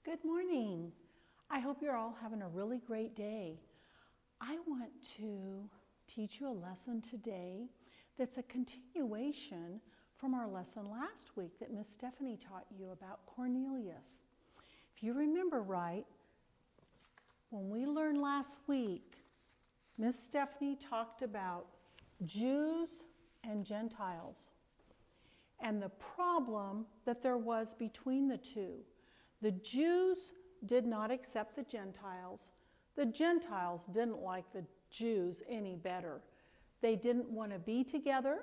Good morning. I hope you're all having a really great day. I want to teach you a lesson today that's a continuation from our lesson last week that Miss Stephanie taught you about Cornelius. If you remember right, when we learned last week, Miss Stephanie talked about Jews and Gentiles and the problem that there was between the two. The Jews did not accept the Gentiles. The Gentiles didn't like the Jews any better. They didn't want to be together.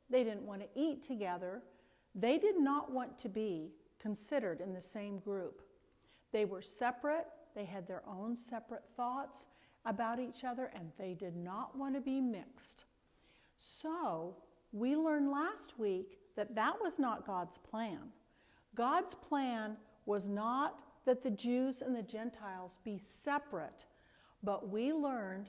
They didn't want to eat together. They did not want to be considered in the same group. They were separate. They had their own separate thoughts about each other, and they did not want to be mixed. So we learned last week that that was not God's plan. God's plan was not that the Jews and the Gentiles be separate, but we learned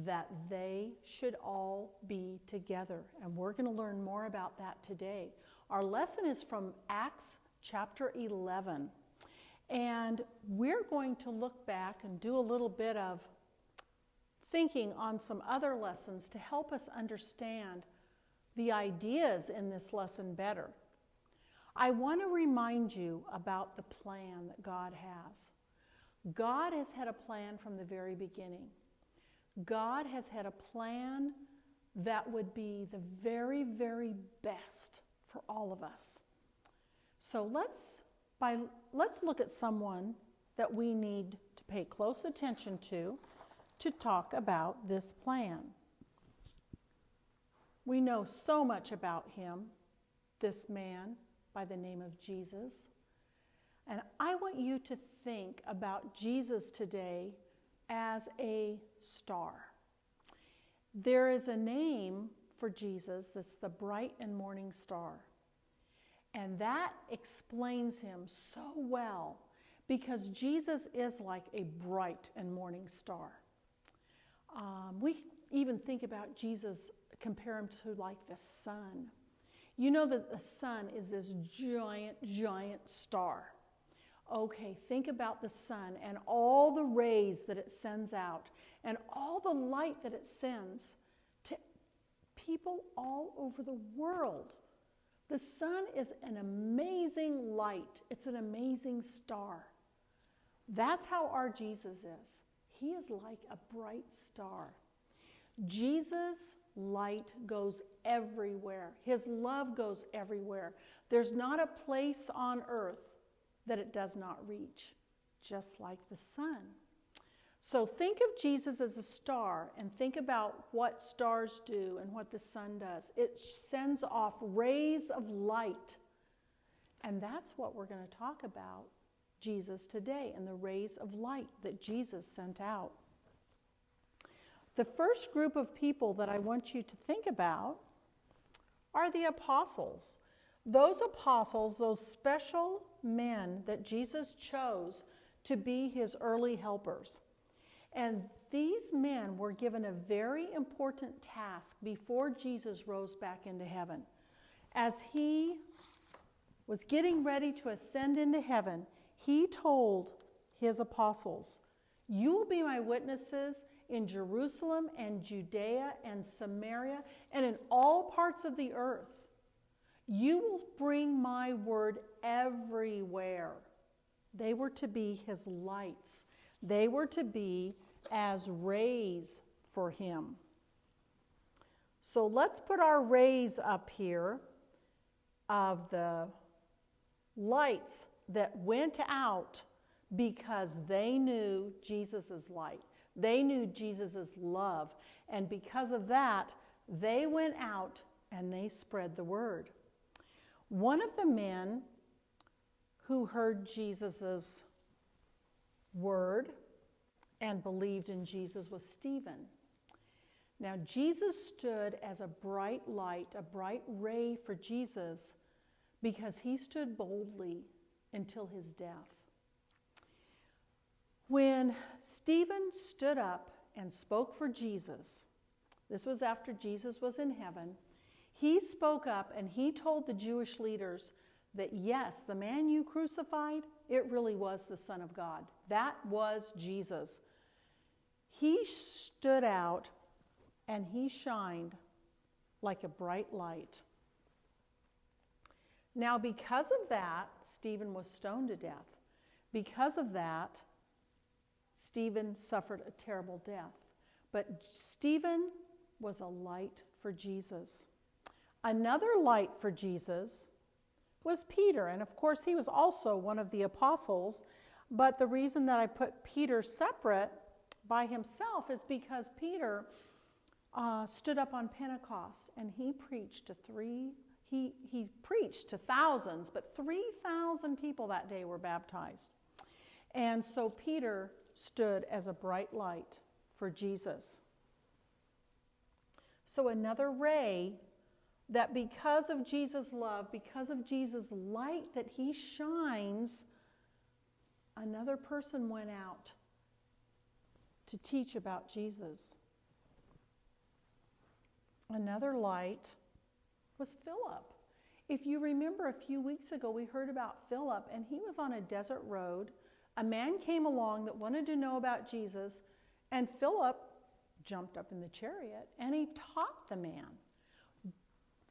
that they should all be together. And we're going to learn more about that today. Our lesson is from Acts chapter 11. And we're going to look back and do a little bit of thinking on some other lessons to help us understand the ideas in this lesson better. I want to remind you about the plan that God has. God has had a plan from the very beginning. God has had a plan that would be the very, very best for all of us. So let's look at someone that we need to pay close attention to talk about this plan. We know so much about him, this man by the name of Jesus. And I want you to think about Jesus today as a star. There is a name for Jesus that's the bright and morning star. And that explains him so well because Jesus is like a bright and morning star. We even think about Jesus, compare him to like the sun. You know that the sun is this giant, giant star. Okay, think about the sun and all the rays that it sends out and all the light that it sends to people all over the world. The sun is an amazing light. It's an amazing star. That's how our Jesus is. He is like a bright star. Jesus' light goes everywhere. His love goes everywhere. There's not a place on earth that it does not reach, just like the sun. So think of Jesus as a star and think about what stars do and what the sun does. It sends off rays of light. And that's what we're going to talk about, Jesus today, and the rays of light that Jesus sent out. The first group of people that I want you to think about are the apostles. Those apostles, those special men that Jesus chose to be his early helpers. And these men were given a very important task before Jesus rose back into heaven. As he was getting ready to ascend into heaven, he told his apostles, "You will be my witnesses in Jerusalem and Judea and Samaria and in all parts of the earth. You will bring my word everywhere." They were to be his lights. They were to be as rays for him. So let's put our rays up here of the lights that went out because they knew Jesus' light. They knew Jesus' love. And because of that, they went out and they spread the word. One of the men who heard Jesus' word and believed in Jesus was Stephen. Now, Jesus stood as a bright light, a bright ray for Jesus because he stood boldly until his death. When Stephen stood up and spoke for Jesus, this was after Jesus was in heaven, he spoke up and he told the Jewish leaders that yes, the man you crucified, it really was the Son of God. That was Jesus. He stood out and he shined like a bright light. Now, because of that, Stephen was stoned to death. Because of that, Stephen suffered a terrible death. But Stephen was a light for Jesus. Another light for Jesus was Peter. And of course, he was also one of the apostles. But the reason that I put Peter separate by himself is because Peter stood up on Pentecost and he preached to thousands, but 3,000 people that day were baptized. And so Peter stood as a bright light for Jesus. So another ray that because of Jesus' love, because of Jesus' light that he shines, another person went out to teach about Jesus. Another light was Philip. If you remember a few weeks ago, we heard about Philip, and he was on a desert road. A man came along that wanted to know about Jesus, and Philip jumped up in the chariot, and he taught the man.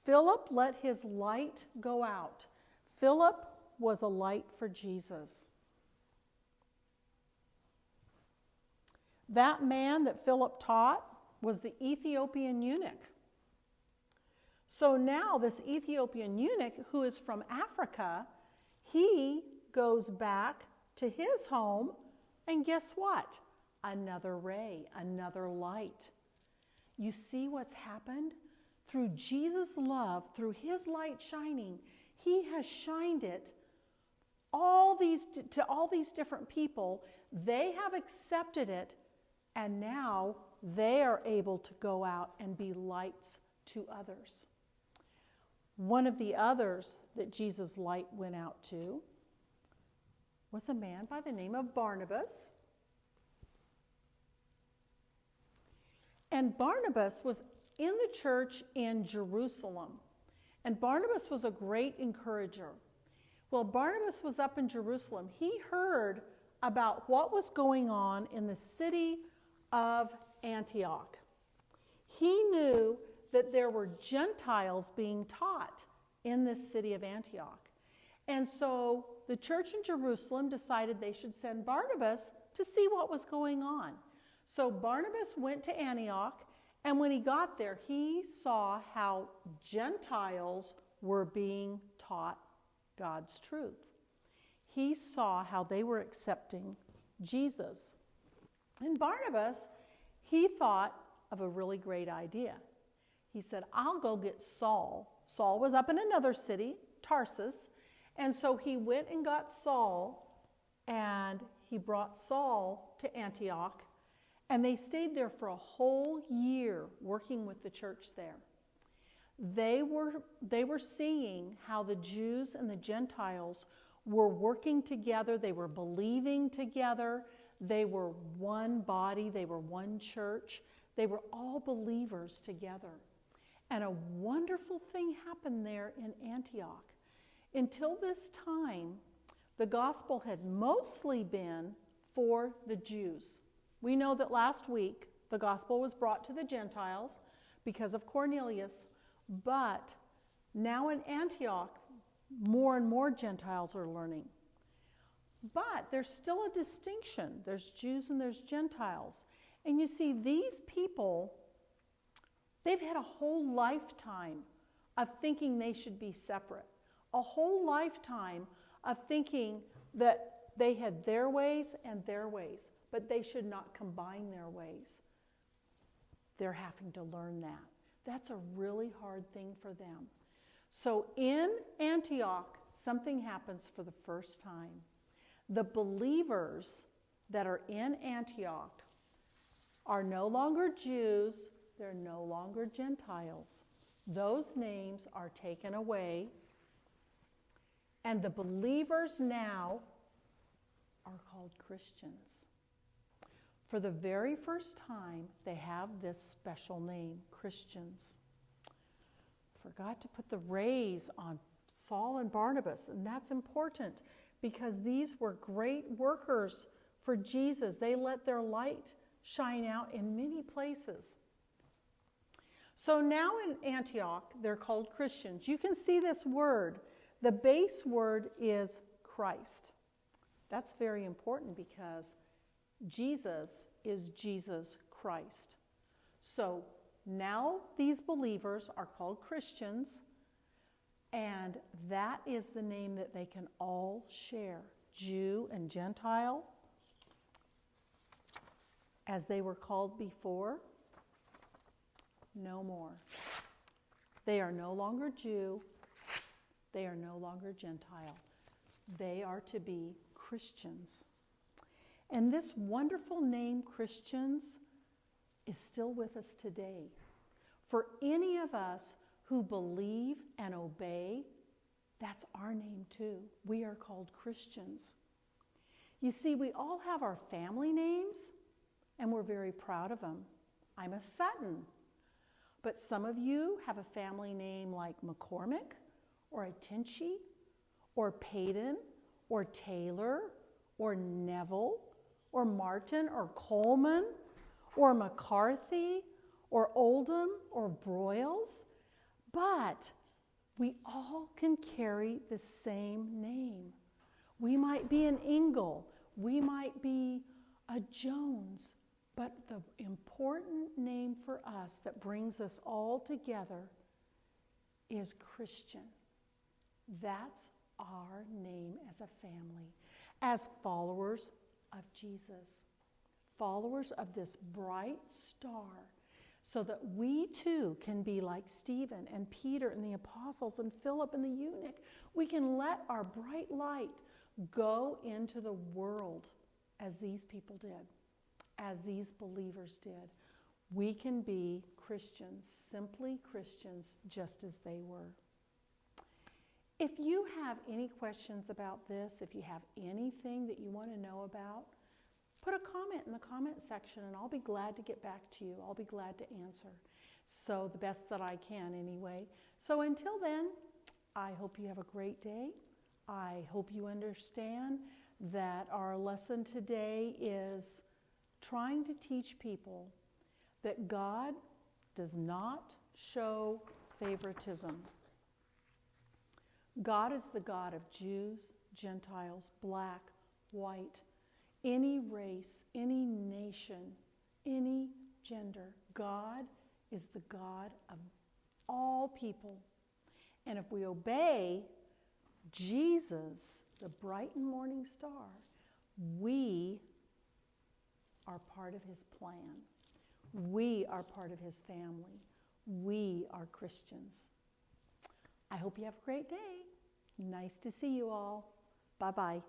Philip let his light go out. Philip was a light for Jesus. That man that Philip taught was the Ethiopian eunuch. So now this Ethiopian eunuch, who is from Africa, he goes back to his home, and guess what? Another ray, another light. You see what's happened? Through Jesus' love, through his light shining, he has shined it to all these different people. They have accepted it, and now they are able to go out and be lights to others. One of the others that Jesus' light went out to was a man by the name of Barnabas. And Barnabas was in the church in Jerusalem. And Barnabas was a great encourager. Well, Barnabas was up in Jerusalem. He heard about what was going on in the city of Antioch. He knew that there were Gentiles being taught in this city of Antioch. And so the church in Jerusalem decided they should send Barnabas to see what was going on. So Barnabas went to Antioch, and when he got there, he saw how Gentiles were being taught God's truth. He saw how they were accepting Jesus. And Barnabas, he thought of a really great idea. He said, I'll go get Saul. Saul was up in another city, Tarsus, and so he went and got Saul, and he brought Saul to Antioch, and they stayed there for a whole year working with the church there. They were seeing how the Jews and the Gentiles were working together. They were believing together. They were one body. They were one church. They were all believers together. And a wonderful thing happened there in Antioch. Until this time, the gospel had mostly been for the Jews. We know that last week the gospel was brought to the Gentiles because of Cornelius, but now in Antioch, more and more Gentiles are learning. But there's still a distinction. There's Jews and there's Gentiles. And you see, these people, they've had a whole lifetime of thinking they should be separate. A whole lifetime of thinking that they had their ways and their ways, but they should not combine their ways. They're having to learn that. That's a really hard thing for them. So in Antioch, something happens for the first time. The believers that are in Antioch are no longer Jews, they're no longer Gentiles. Those names are taken away, and the believers now are called Christians. For the very first time, they have this special name, Christians. Forgot to put the rays on Saul and Barnabas, and that's important because these were great workers for Jesus. They let their light shine out in many places. So now in Antioch, they're called Christians. You can see this word. The base word is Christ. That's very important because Jesus is Jesus Christ. So now these believers are called Christians, and that is the name that they can all share, Jew and Gentile, as they were called before. No more. They are no longer Jew. They are no longer Gentile. They are to be Christians. And this wonderful name, Christians, is still with us today. For any of us who believe and obey, that's our name too. We are called Christians. You see, we all have our family names, and we're very proud of them. I'm a Sutton. But some of you have a family name like McCormick, or Atinchy, or Payton, or Taylor, or Neville, or Martin, or Coleman, or McCarthy, or Oldham, or Broyles. But we all can carry the same name. We might be an Ingle, we might be a Jones, but the important name for us that brings us all together is Christian. That's our name as a family, as followers of Jesus, followers of this bright star, so that we too can be like Stephen and Peter and the apostles and Philip and the eunuch. We can let our bright light go into the world as these people did, as these believers did. We can be Christians, simply Christians, just as they were. If you have any questions about this, if you have anything that you want to know about, put a comment in the comment section and I'll be glad to get back to you. I'll be glad to answer. So the best that I can anyway. So until then, I hope you have a great day. I hope you understand that our lesson today is trying to teach people that God does not show favoritism. God is the God of Jews, Gentiles, black, white, any race, any nation, any gender. God is the God of all people. And if we obey Jesus, the bright and morning star, we are part of his plan. We are part of his family. We are Christians. I hope you have a great day. Nice to see you all. Bye-bye.